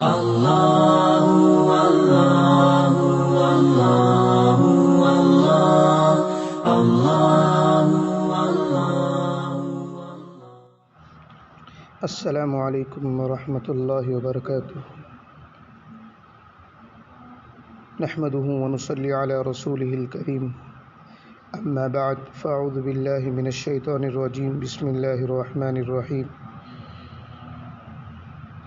الله والله والله والله الله والله. السلام علیکم ورحمۃ اللہ وبرکاتہ. نحمده ونصلي على رسوله الكريم. اما بعد فاعوذ باللہ من الشیطان الرجیم. بسم اللہ الرحمن الرحیم.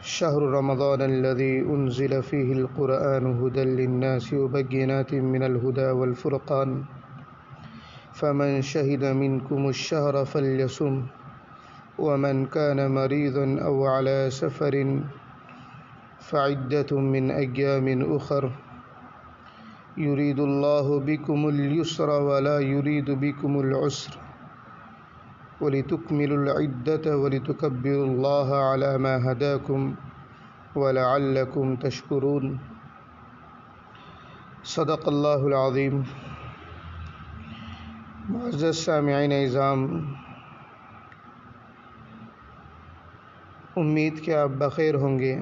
شهر رمضان الذي انزل فيه القرآن هدى للناس وبينات من الهدى والفرقان فمن شهد منكم الشهر فليصم ومن كان مريضا أو على سفر فعدة من أيام أخر يريد الله بكم اليسر ولا يريد بكم العسر ولتكملوا العدة ولتكبروا الله على ما هداكم ولعلكم تشكرون. صدق اللہ العظیم. معزز سامعین اعظام، امید کہ آپ بخیر ہوں گے.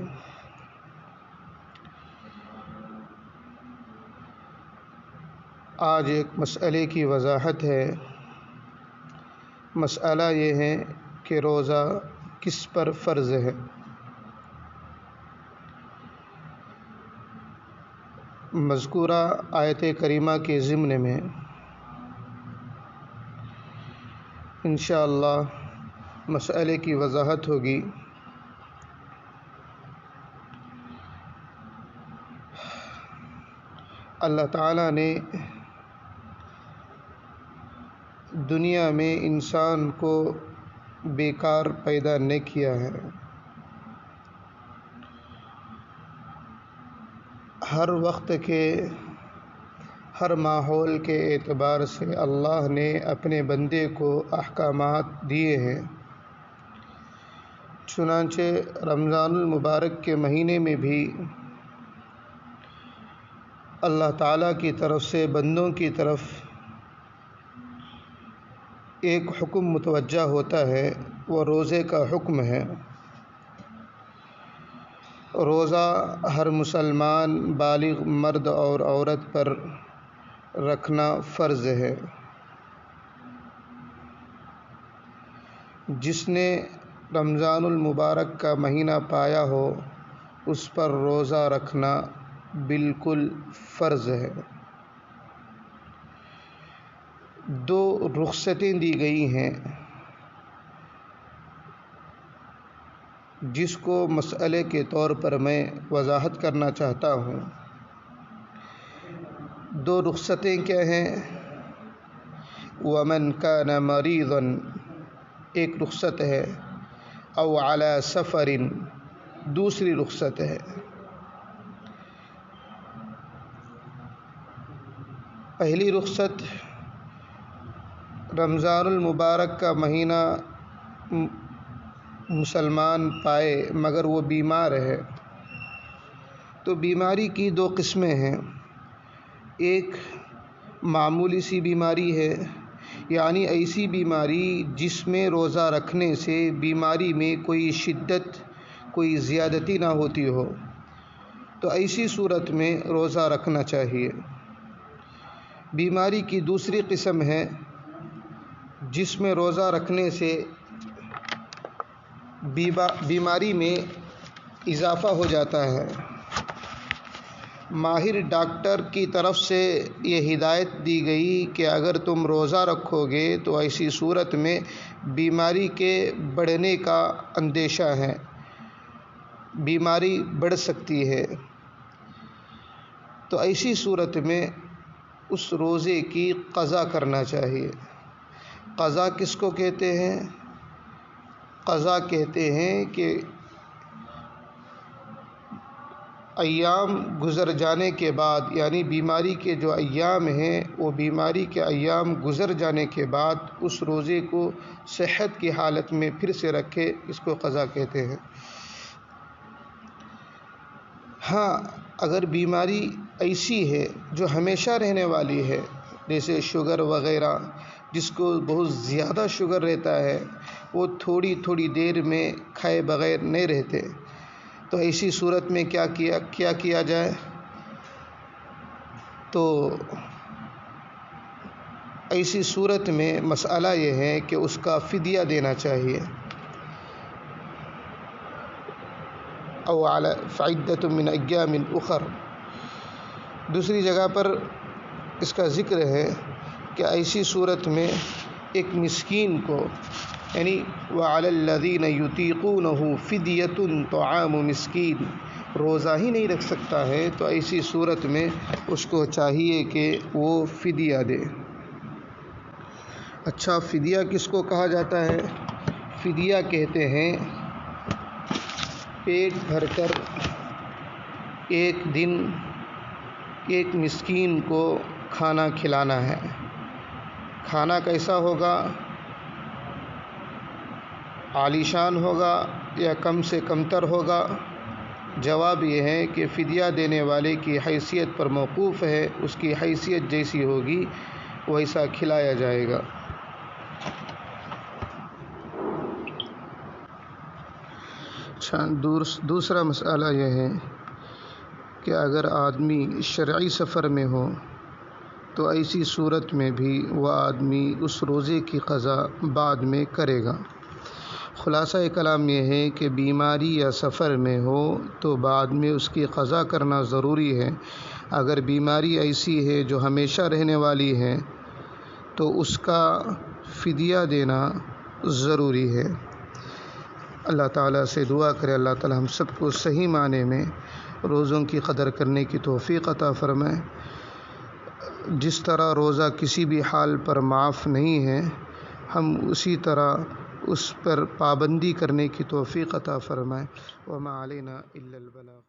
آج ایک مسئلے کی وضاحت ہے. مسئلہ یہ ہے کہ روزہ کس پر فرض ہے. مذکورہ آیت کریمہ کے ضمن میں انشاءاللہ مسئلے کی وضاحت ہوگی. اللہ تعالیٰ نے دنیا میں انسان کو بیکار پیدا نہیں کیا ہے. ہر وقت کے ہر ماحول کے اعتبار سے اللہ نے اپنے بندے کو احکامات دیے ہیں. چنانچہ رمضان المبارک کے مہینے میں بھی اللہ تعالیٰ کی طرف سے بندوں کی طرف ایک حکم متوجہ ہوتا ہے، وہ روزے کا حکم ہے. روزہ ہر مسلمان بالغ مرد اور عورت پر رکھنا فرض ہے. جس نے رمضان المبارک کا مہینہ پایا ہو اس پر روزہ رکھنا بالکل فرض ہے. دو رخصتیں دی گئی ہیں جس کو مسئلے کے طور پر میں وضاحت کرنا چاہتا ہوں. دو رخصتیں کیا ہیں؟ وَمَنْ كَانَ مَرِيضًا ایک رخصت ہے، أَوْ عَلَى سَفَرٍ دوسری رخصت ہے. پہلی رخصت رمضان المبارک کا مہینہ مسلمان پائے مگر وہ بیمار ہے. تو بیماری کی دو قسمیں ہیں. ایک معمولی سی بیماری ہے، یعنی ایسی بیماری جس میں روزہ رکھنے سے بیماری میں کوئی شدت کوئی زیادتی نہ ہوتی ہو، تو ایسی صورت میں روزہ رکھنا چاہیے. بیماری کی دوسری قسم ہے جس میں روزہ رکھنے سے بیماری میں اضافہ ہو جاتا ہے. ماہر ڈاکٹر کی طرف سے یہ ہدایت دی گئی کہ اگر تم روزہ رکھو گے تو ایسی صورت میں بیماری کے بڑھنے کا اندیشہ ہے، بیماری بڑھ سکتی ہے. تو ایسی صورت میں اس روزے کی قضا کرنا چاہیے. قضا کس کو کہتے ہیں؟ قضا کہتے ہیں کہ ایام گزر جانے کے بعد، یعنی بیماری کے جو ایام ہیں وہ بیماری کے ایام گزر جانے کے بعد اس روزے کو صحت کی حالت میں پھر سے رکھے، اس کو قضا کہتے ہیں. ہاں، اگر بیماری ایسی ہے جو ہمیشہ رہنے والی ہے، جیسے شوگر وغیرہ، جس کو بہت زیادہ شوگر رہتا ہے، وہ تھوڑی تھوڑی دیر میں کھائے بغیر نہیں رہتے، تو تو ایسی صورت میں کیا کیا جائے؟ تو ایسی صورت میں مسئلہ یہ ہے کہ اس کا فدیہ دینا چاہیے. او علی فعدۃ من ایام اخر. دوسری جگہ پر اس کا ذکر ہے کہ ایسی صورت میں ایک مسکین کو، یعنی وعلی الذین یطیقونہ فدیۃ طعام مسکین، روزہ ہی نہیں رکھ سکتا ہے تو ایسی صورت میں اس کو چاہیے کہ وہ فدیہ دے. اچھا، فدیہ کس کو کہا جاتا ہے؟ فدیہ کہتے ہیں پیٹ بھر کر ایک دن ایک مسکین کو کھانا کھلانا ہے. کھانا کیسا ہوگا؟ عالیشان ہوگا یا کم سے کمتر ہوگا؟ جواب یہ ہے کہ فدیہ دینے والے کی حیثیت پر موقوف ہے. اس کی حیثیت جیسی ہوگی ویسا کھلایا جائے گا. اچھا، دوسرا مسئلہ یہ ہے کہ اگر آدمی شرعی سفر میں ہو تو ایسی صورت میں بھی وہ آدمی اس روزے کی قضا بعد میں کرے گا. خلاصہ کلام یہ ہے کہ بیماری یا سفر میں ہو تو بعد میں اس کی قضا کرنا ضروری ہے. اگر بیماری ایسی ہے جو ہمیشہ رہنے والی ہے تو اس کا فدیہ دینا ضروری ہے. اللہ تعالیٰ سے دعا کرے اللہ تعالیٰ ہم سب کو صحیح معنی میں روزوں کی قدر کرنے کی توفیق عطا فرمائے. جس طرح روزہ کسی بھی حال پر معاف نہیں ہے، ہم اسی طرح اس پر پابندی کرنے کی توفیق عطا فرمائے. وما علینا الا البلاغ.